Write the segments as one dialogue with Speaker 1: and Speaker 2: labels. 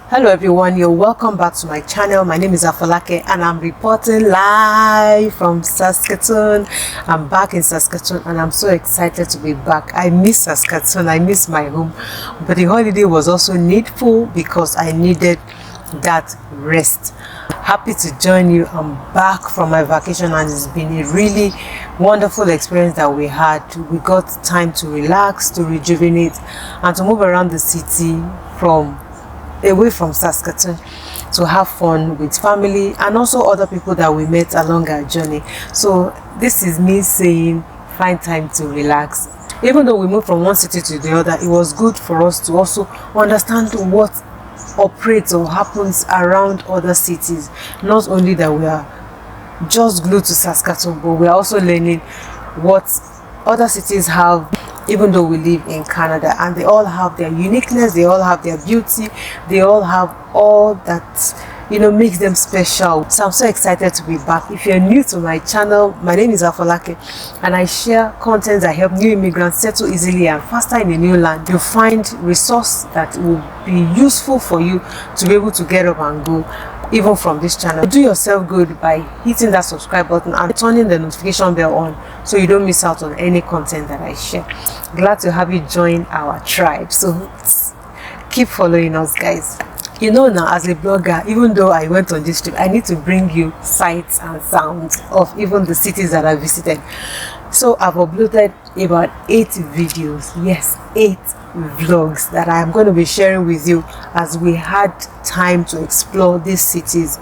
Speaker 1: Hello everyone, you're welcome back to my channel. My name is Afolake and I'm reporting live from Saskatoon. I'm back in Saskatoon and I'm so excited to be back. I miss Saskatoon, I miss my home, but the holiday was also needful because I needed that rest. Happy to join you. I'm back from my vacation and it's been a really wonderful experience that we had. We got time to relax, to rejuvenate and to move around the city away from Saskatoon, to have fun with family and also other people that we met along our journey. So this is me saying find time to relax. Even though we moved from one city to the other, it was good for us to also understand what operates or happens around other cities. Not only that we are just glued to Saskatoon, but we are also learning what other cities have, even though we live in Canada, and they all have their uniqueness, they all have their beauty, they all have all that makes them special. So I'm so excited to be back. If you're new to my channel, my name is Afolake and I share content that help new immigrants settle easily and faster in a new land. You'll find resource that will be useful for you to be able to get up and go even from this channel. Do yourself good by hitting that subscribe button and turning the notification bell on so you don't miss out on any content that I share. Glad to have you join our tribe, so keep following us, guys. Now, as a blogger, even though I went on this trip, I need to bring you sights and sounds of even the cities that I visited. So I've uploaded about 8 videos, yes, 8 vlogs that I'm going to be sharing with you as we had time to explore these cities.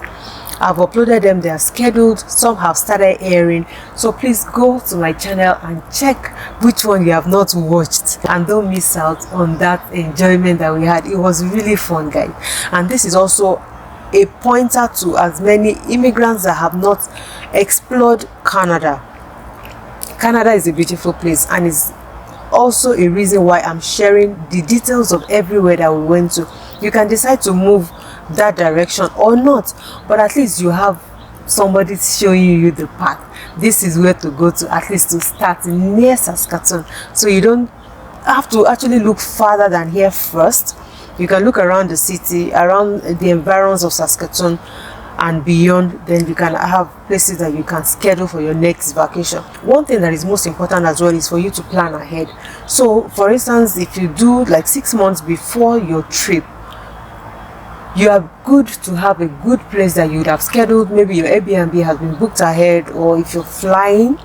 Speaker 1: I've uploaded them, they are scheduled, some have started airing, so please go to my channel and check which one you have not watched and don't miss out on that enjoyment that we had. It was really fun, guys, and this is also a pointer to as many immigrants that have not explored Canada. Canada is a beautiful place and is also a reason why I'm sharing the details of everywhere that we went to. You can decide to move that direction or not, but at least you have somebody showing you the path. This is where to go to, at least to start near Saskatoon, so you don't have to actually look farther than here first. You can look around the city, around the environs of Saskatoon and beyond. Then you can have places that you can schedule for your next vacation. One thing that is most important as well is for you to plan ahead. So for instance, if you do like 6 months before your trip, you are good to have a good place that you would have scheduled. Maybe your Airbnb has been booked ahead, or if you're flying,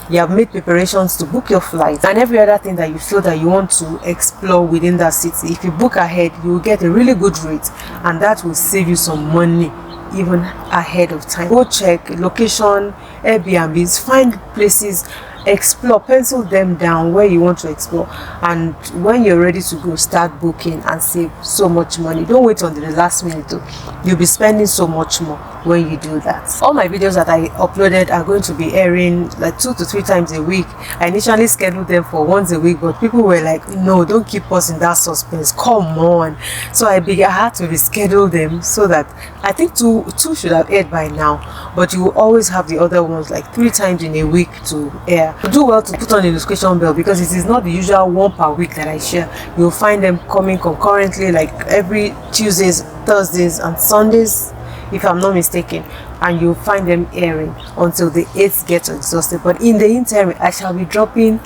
Speaker 1: you have made preparations to book your flight and every other thing that you feel that you want to explore within that city. If you book ahead, you will get a really good rate and that will save you some money even ahead of time. Go check location, Airbnbs, find places, explore, pencil them down where you want to explore, and when you're ready to go, start booking and save so much money. Don't wait until the last minute though. You'll be spending so much more when you do that. All my videos that I uploaded are going to be airing like 2 to 3 times a week. I initially scheduled them for once a week, but people were like, no, don't keep us in that suspense, come on. So I had to reschedule them, so that I think two should have aired by now, but you will always have the other ones like 3 times in a week to air. Do well to put on the notification bell because it is not the usual one per week that I share. You'll find them coming concurrently, like every Tuesdays, Thursdays and Sundays, if I'm not mistaken, and you'll find them airing until the 8th gets exhausted. But in the interim, I shall be dropping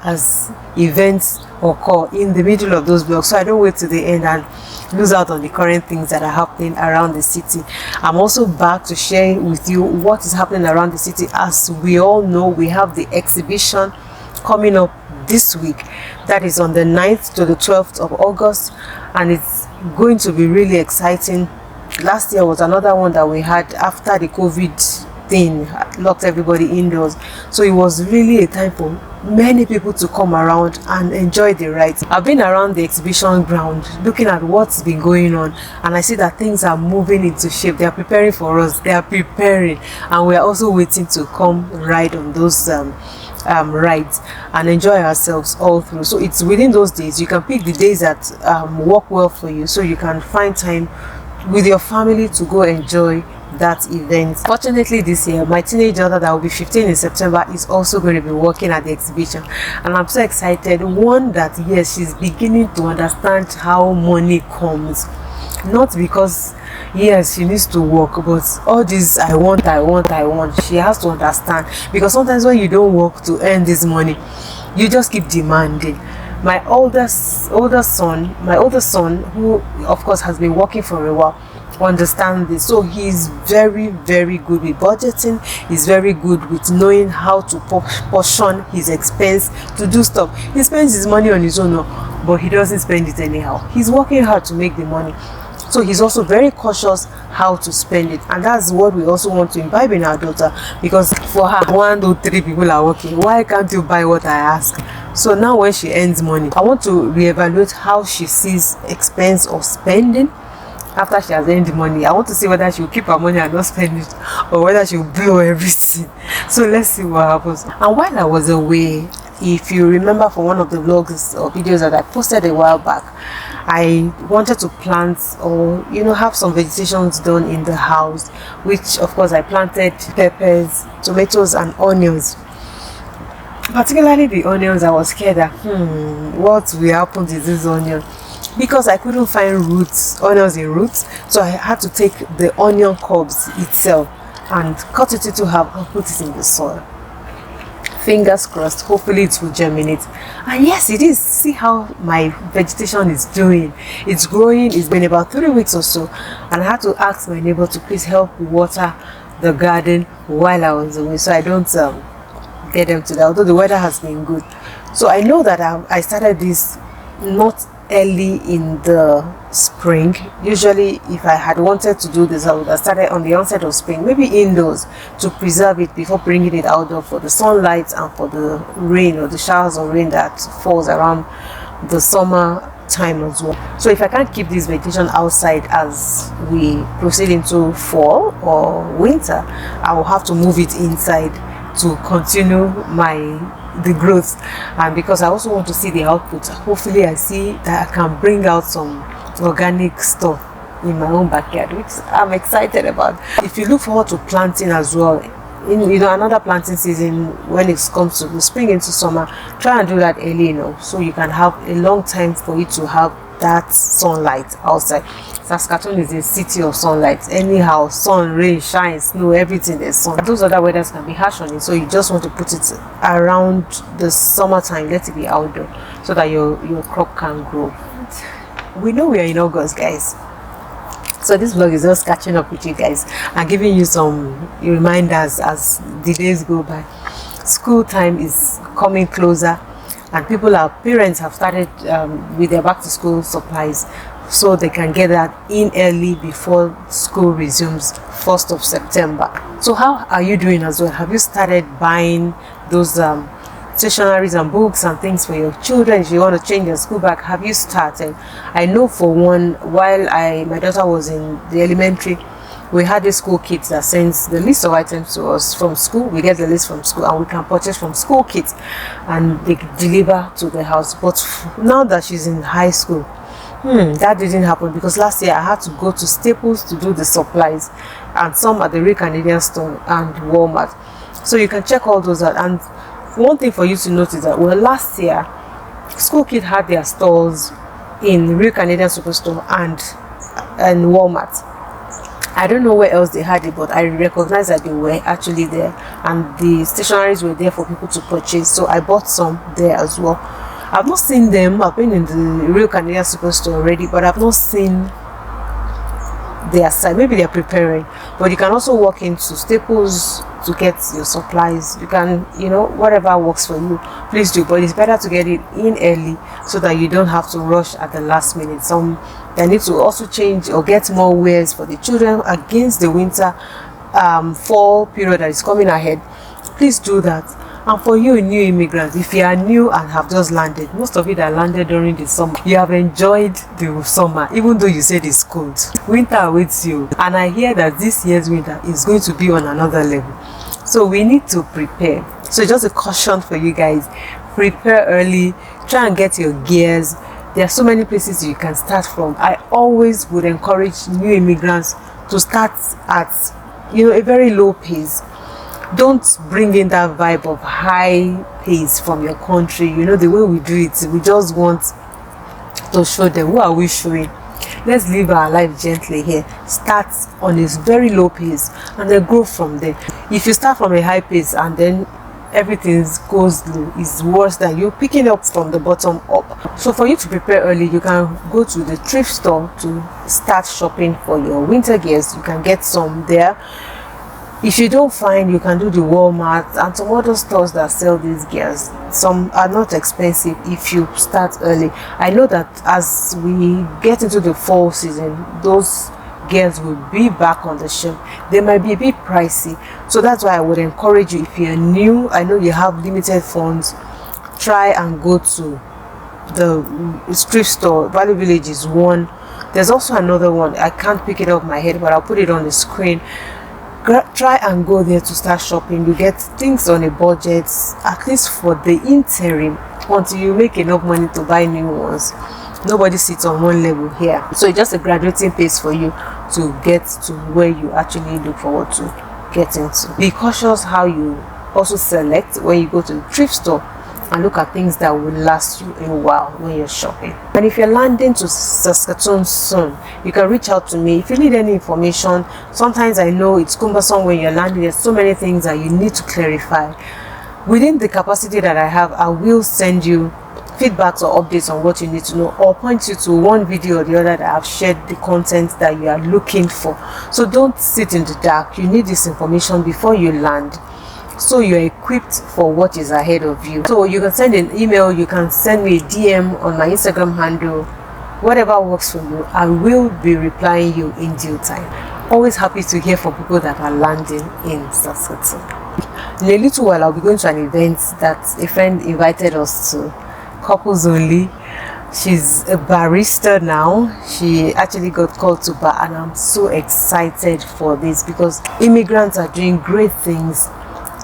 Speaker 1: as events occur in the middle of those vlogs, so I don't wait to the end and lose out on the current things that are happening around the city. I'm also back to share with you what is happening around the city. As we all know, we have the exhibition coming up this week, that is on the 9th to the 12th of August, and it's going to be really exciting. Last year was another one that we had after the COVID thing locked everybody indoors, so it was really a time for many people to come around and enjoy the rides. I've been around the exhibition ground looking at what's been going on, and I see that things are moving into shape. They are preparing for us, they are preparing, and we are also waiting to come ride on those rides and enjoy ourselves all through. So it's within those days. You can pick the days that work well for you, so you can find time with your family to go enjoy that event. Fortunately, this year my teenage daughter that will be 15 in September is also going to be working at the exhibition, and I'm so excited. One, that yes, she's beginning to understand how money comes. not because yes she needs to work, but all this I want, she has to understand, because sometimes when you don't work to earn this money, you just keep demanding. My oldest son, who of course has been working for a while, understand this. So he's very good with budgeting. He's very good with knowing how to portion his expense to do stuff. He spends his money on his own, but he doesn't spend it anyhow. He's working hard to make the money. So he's also very cautious how to spend it, and that's what we also want to imbibe in our daughter, because for her 1 to 3 people are working. Why can't you buy what I ask? So now when she earns money, I want to reevaluate how she sees expense or spending. After she has earned the money, I want to see whether she will keep her money and not spend it, or whether she will blow everything. So let's see what happens. And while I was away, if you remember from one of the vlogs or videos that I posted a while back, I wanted to plant, or have some vegetations done in the house, which of course I planted peppers, tomatoes and onions. Particularly the onions, I was scared that what will happen to this onion, because I couldn't find onions in roots. So I had to take the onion cobs itself and cut it into half and put it in the soil. Fingers crossed, hopefully it will germinate. And yes, it is. See how my vegetation is doing. It's growing. It's been about 3 weeks or so, and I had to ask my neighbor to please help water the garden while I was away, so I don't get them to that, although the weather has been good. So I know that I started this not early in the spring. Usually if I had wanted to do this, I would have started on the onset of spring, maybe indoors, to preserve it before bringing it outdoor for the sunlight and for the rain, or the showers of rain that falls around the summer time as well. So if I can't keep this vegetation outside as we proceed into fall or winter, I will have to move it inside to continue the growth. And because I also want to see the output, hopefully I see that I can bring out some organic stuff in my own backyard, which I'm excited about. If you look forward to planting as well, in another planting season, when it comes to the spring into summer, try and do that early, so you can have a long time for it to have that sunlight outside. Saskatoon is a city of sunlight. Anyhow, sun, rain, shine, snow, everything is sun. Those other weathers can be harsh on it, so you just want to put it around the summertime, let it be outdoor, so that your crop can grow. We know we are in August, guys, so this vlog is just catching up with you guys and giving you some reminders as the days go by. School time is coming closer, and parents have started with their back to school supplies, so they can get that in early before school resumes 1st of September. So how are you doing as well? Have you started buying those stationaries and books and things for your children? If you want to change your school bag, have you started? I know for one, while my daughter was in the elementary, we had a school kit that sends the list of items to us from school. We get the list from school and we can purchase from school kits and they deliver to the house. But now that she's in high school, that didn't happen, because last year I had to go to Staples to do the supplies, and some at the Real Canadian store and Walmart. So you can check all those out. And one thing for you to notice that, well, last year School Kit had their stores in Real Canadian Superstore and Walmart. I don't know where else they had it, but I recognize that they were actually there, and the stationaries were there for people to purchase, so I bought some there as well. I've not seen them. I've been in the Real Canadian Superstore already, but I've not seen their side. Maybe they're preparing, but you can also walk into Staples to get your supplies. You can, whatever works for you, please do, but it's better to get it in early so that you don't have to rush at the last minute. They need to also change or get more wares for the children against the winter fall period that is coming ahead. Please do that. And for you new immigrants, if you are new and have just landed, most of you that landed during the summer, you have enjoyed the summer, even though you said it's cold. Winter awaits you, and I hear that this year's winter is going to be on another level. So we need to prepare. So just a caution for you guys, prepare early, try and get your gears. There are so many places you can start from. I always would encourage new immigrants to start at a very low pace. Don't bring in that vibe of high pace from your country. The way we do it, we just want to show them. Who are we showing? let's live our life gently here. Start on a very low pace and then grow from there. If you start from a high pace and then everything goes low, is worse than you picking up from the bottom up. So for you to prepare early, you can go to the thrift store to start shopping for your winter gears. You can get some there. If you don't find, you can do the Walmart and some other stores that sell these gears. Some are not expensive if you start early. I know that as we get into the fall season, those gears will be back on the shelf. They might be a bit pricey, so that's why I would encourage you, if you're new, I know you have limited funds, try and go to the thrift store. Value Village is one. There's also another one, I can't pick it up my head, but I'll put it on the screen. Try and go there to start shopping. You get things on a budget, at least for the interim, until you make enough money to buy new ones. Nobody sits on one level here, so it's just a graduating pace for you to get to where you actually look forward to getting to. Be cautious how you also select when you go to the thrift store, and look at things that will last you a while when you're shopping. And if you're landing to Saskatoon soon, you can reach out to me if you need any information. Sometimes I know it's cumbersome when you're landing. There's so many things that you need to clarify. Within the capacity that I have, I will send you feedbacks or updates on what you need to know, or point you to one video or the other that I've shared the content that you are looking for. So don't sit in the dark. You need this information before you land, so you're equipped for what is ahead of you. So you can send an email, you can send me a DM on my Instagram handle, whatever works for you. I will be replying you in due time. Always happy to hear from people that are landing in Saskatoon. In a little while, I'll be going to an event that a friend invited us to, couples only. She's a barista now. She actually got called to bar, and I'm so excited for this because immigrants are doing great things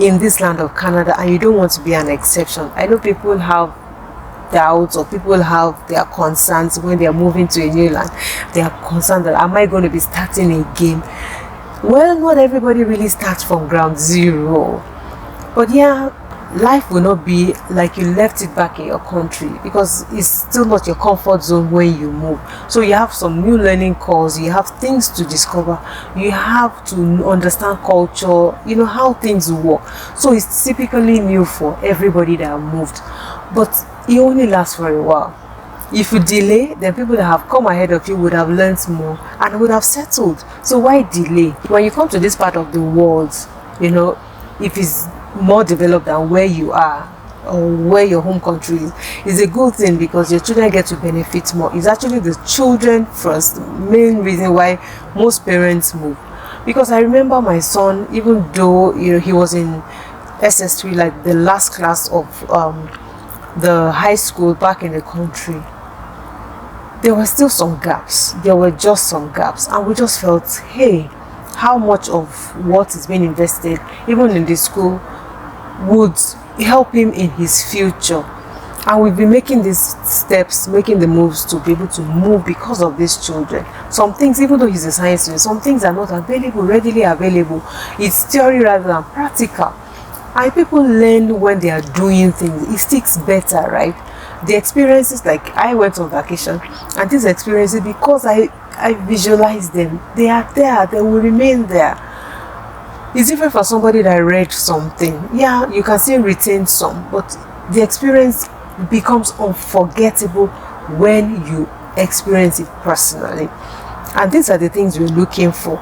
Speaker 1: in this land of Canada, and you don't want to be an exception. I know people have doubts, or people have their concerns when they are moving to a new land. They are concerned that, am I going to be starting again? Well, not everybody really starts from ground zero, but yeah, life will not be like you left it back in your country, because it's still not your comfort zone when you move. So you have some new learning curves, you have things to discover, you have to understand culture, you know how things work. So it's typically new for everybody that moved, but it only lasts for a while. If you delay, then people that have come ahead of you would have learned more and would have settled. So why delay? When you come to this part of the world, you know, if it's more developed than where you are or where your home country is a good thing, because your children get to benefit more. It's actually the children first, main reason why most parents move. Because I remember my son, even though, you know, he was in SS3, like the last class of the high school back in the country, there were still some gaps. There were just some gaps, and we just felt, hey, how much of what is being invested even in the school would help him in his future. And we've been making these steps, making the moves to be able to move because of these children. Some things, even though he's a science student, some things are not available, readily available. It's theory rather than practical, and people learn when they are doing things. It sticks better, right? The experiences, like I went on vacation, and these experiences, because I visualize them, they are there, they will remain there. It's different for somebody that read something. Yeah, you can still retain some, but the experience becomes unforgettable when you experience it personally. And these are the things we're looking for,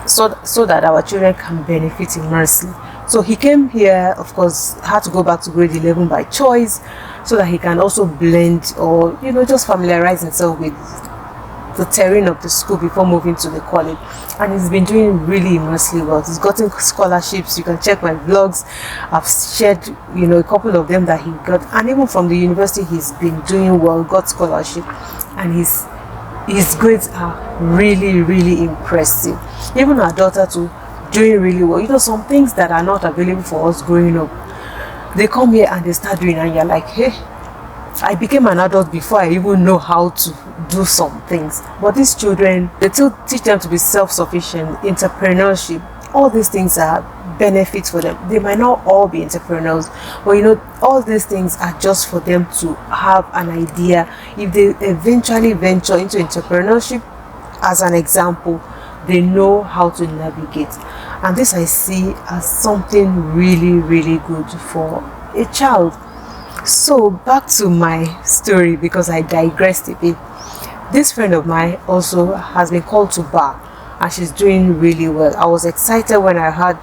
Speaker 1: so that our children can benefit immensely. So he came here, of course, had to go back to grade 11 by choice, so that he can also blend, or, you know, just familiarize himself with the terrain of the school before moving to the college. And he's been doing really immensely well. He's gotten scholarships. You can check my vlogs. I've shared, you know, a couple of them that he got, and even from the university he's been doing well, got scholarship, and his grades are really, really impressive. Even our daughter too, doing really well. You know, some things that are not available for us growing up, they come here and they start doing, and you're like, hey, I became an adult before I even know how to do some things. But these children, they still teach them to be self-sufficient, entrepreneurship, all these things are benefits for them. They might not all be entrepreneurs, but you know, all these things are just for them to have an idea. If they eventually venture into entrepreneurship, as an example, they know how to navigate. And this I see as something really, really good for a child. So back to my story, because I digressed a bit. This friend of mine also has been called to bar, and she's doing really well. I was excited when I heard,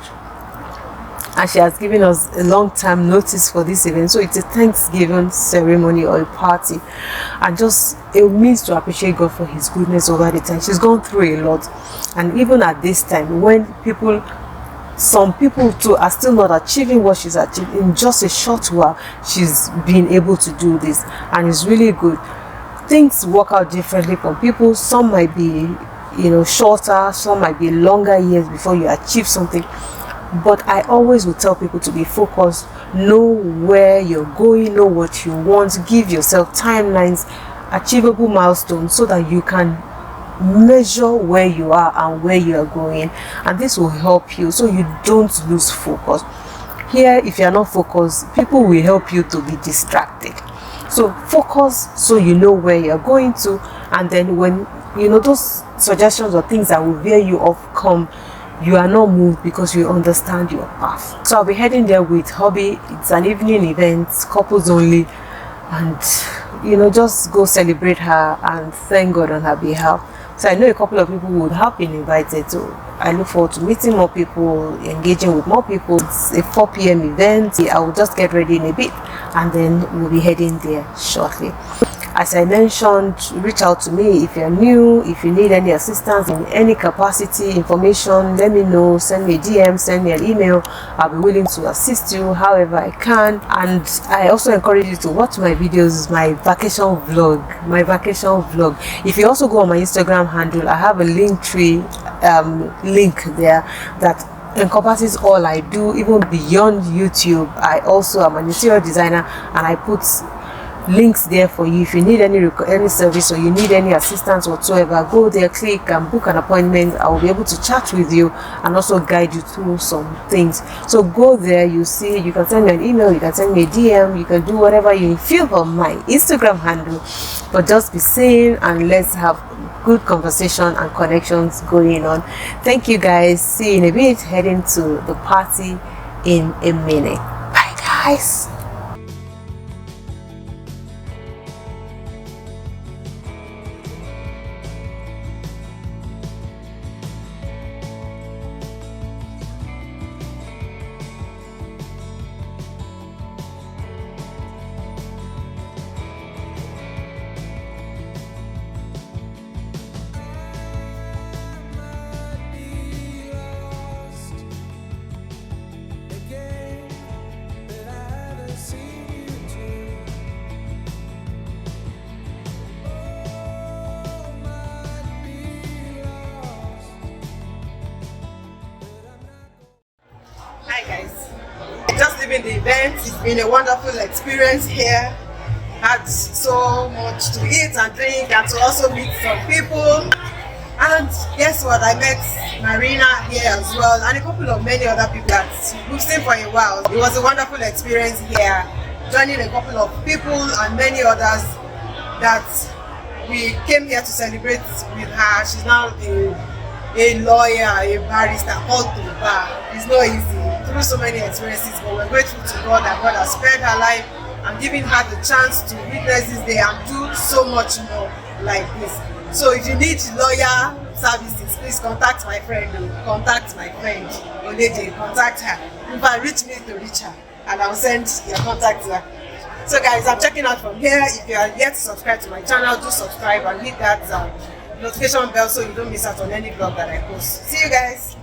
Speaker 1: and she has given us a long time notice for this event. So it's a Thanksgiving ceremony or a party, and just it means to appreciate God for his goodness over the time. She's gone through a lot, and even at this time when some people too are still not achieving what she's achieved, in just a short while she's been able to do this, and it's really good. Things work out differently for people. Some might be, you know, shorter, some might be longer years before you achieve something. But I always will tell people to be focused, know where you're going, know what you want, give yourself timelines, achievable milestones, so that you can measure where you are and where you are going, and this will help you so you don't lose focus. Here, if you are not focused, people will help you to be distracted. So focus so you know where you're going to, and then when you know those suggestions or things that will veer you off come, you are not moved because you understand your path. So I'll be heading there with hubby. It's an evening event, couples only, and you know, just go celebrate her and thank God on her behalf. So I know a couple of people would have been invited, so I look forward to meeting more people, engaging with more people. It's a 4 p.m. event. I will just get ready in a bit, and then we'll be heading there shortly. As I mentioned, reach out to me if you're new, if you need any assistance in any capacity, information, let me know, send me a DM, send me an email. I'll be willing to assist you however I can. And I also encourage you to watch my videos, my vacation vlog. If you also go on my Instagram handle, I have a Linktree link there that encompasses all I do, even beyond YouTube. I also am an interior designer, and I put links there for you. If you need any service or you need any assistance whatsoever, go there, click and book an appointment. I will be able to chat with you and also guide you through some things. So go there, you see, you can send me an email, you can send me a DM, you can do whatever you feel on my Instagram handle, but just be sane and let's have good conversation and connections going on. Thank you guys. See you in a bit, heading to the party in a minute. Bye guys. Hi guys, just leaving the event. It's been a wonderful experience here. Had so much to eat and drink, and to also meet some people. And guess what? I met Marina here as well, and a couple of many other people that we've seen for a while. It was a wonderful experience here, joining a couple of people and many others that we came here to celebrate with her. She's now a lawyer, a barrister, called to the bar. It's not easy through so many experiences, but we're grateful to God that God has spared her life and giving her the chance to witness this day and do so much more like this. So if you need lawyer services, please contact my friend. Contact my friend Olede. Contact her. In fact, reach me to reach her, and I'll send your contact to her. So guys, I'm checking out from here. If you are yet to subscribe to my channel, do subscribe and hit that notification bell so you don't miss out on any vlog that I post. See you guys.